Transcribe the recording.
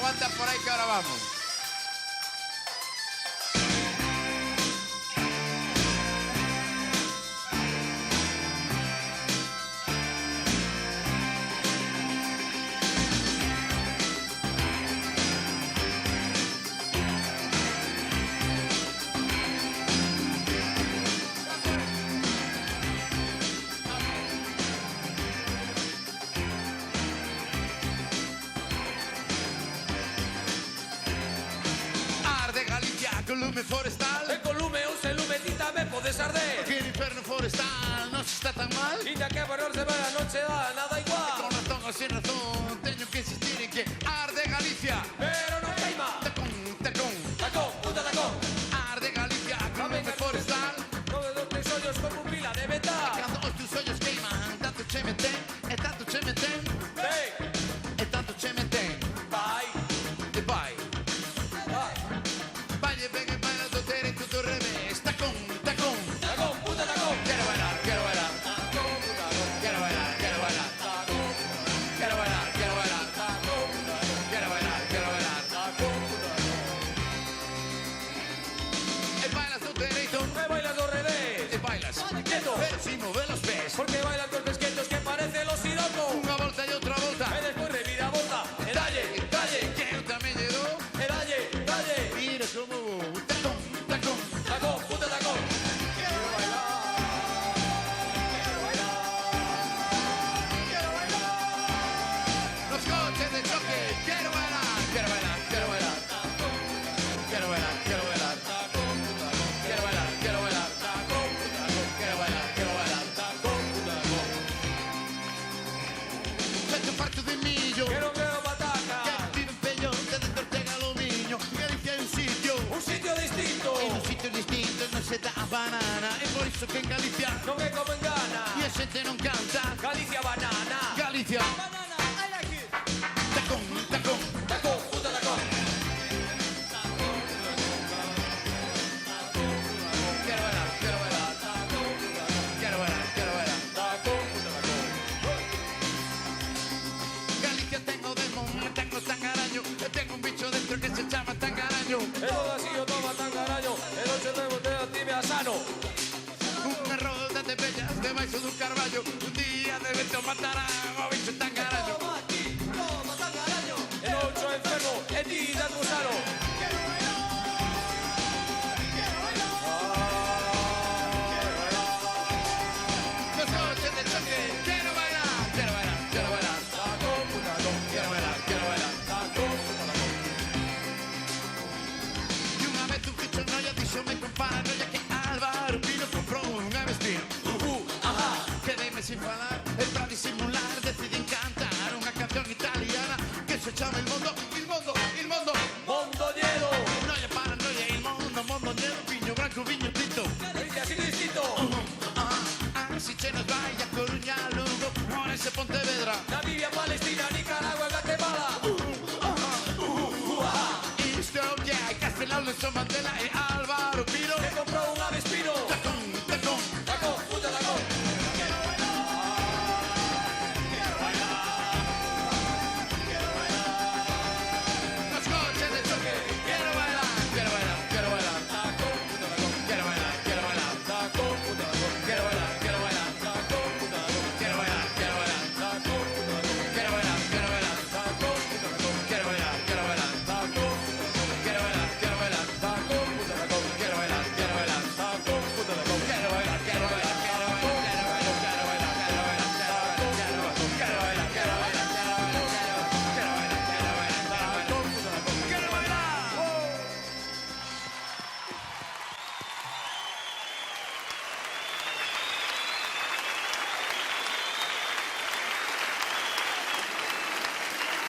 aguanta por ahí que ahora vamos. Con lume forestal. E con lume un se lume ti tamén podes arder. Que el inferno forestal no está tan mal. Inda que valorse va la noche da nada igual. Con razón o sin razón teño que insistir en que arde Galicia. Pero non queima. Tacón, tacón, Tacón, puta tacón. arde Galicia con lume forestal. Todo dos teus ollos con pupila de metal. Cando os teus ollos queiman, tanto che meten, e tanto che meten, Ven, e tanto che meten. vai, E vai, vai. valle ben e baila do dereito do revés. Tacón, tacón, Tacón, puta tacón. quero bailar, quero bailar. Tacón, puta tacón. Quiero bailar, quiero bailar. Tacón, Quiero bailar, quiero bailar. tacón, puta tacón. Quiero bailar, quiero bailar. Tacón, puta tacón. E bailas do dereito, E bailas do revés. e bailas. Quieto. Pero sin mover los pies. Porque bailan con pesquetos que parecen los sirocos. Unha volta e outra volta. E despois revira volta. E dalle, dalle. Que eu tamén lle dou. E dalle, dalle. Mira como vou. Tacón, tacón. Tacón, puta tacón. Los coches de choque. Quiero bailar, quiero bailar, quiero bailar. Quiero bailar, quiero bailar. Quiero bailar, quiero bailar. Quiero bailar, quiero bailar. Sento un farto de millo. Que non quero pataca. Que vive un peyote de Ortega Lomiño. Galicia é un sitio. Un sitio distinto. En un sitio distinto non se dá a banana. E por iso que en Galicia Non é como en Gana. e a xente non canta. Galicia banana. Galicia. Banana, I like it. Tacón, tacón. Tacón, puta tacón. Quiero bailar, quiero bailar. Quiero bailar, quiero bailar. Tacón, puta tacón. Galicia tengo demon, tengo tangaraño. E tengo un bicho dentro que se chama tangaraño. E todo así yo toma tan caraño. E noche de botella tibia sano. Unha roda de bellas debaixo dun carballo. Un día de vento matarán ao bicho tangaraño. E noche enfermo. E ti das gusano. Los coches de choque. Quiero bailar, quiero bailar, quiero bailar. Tacón, puta tacón. Quiero bailar, quiero bailar. Tacón, puta tacón. E unha vez un bicho noia díxome con paranoia que Álvaro Pino comprou unha vestida. Ajá. Quedeme sin falar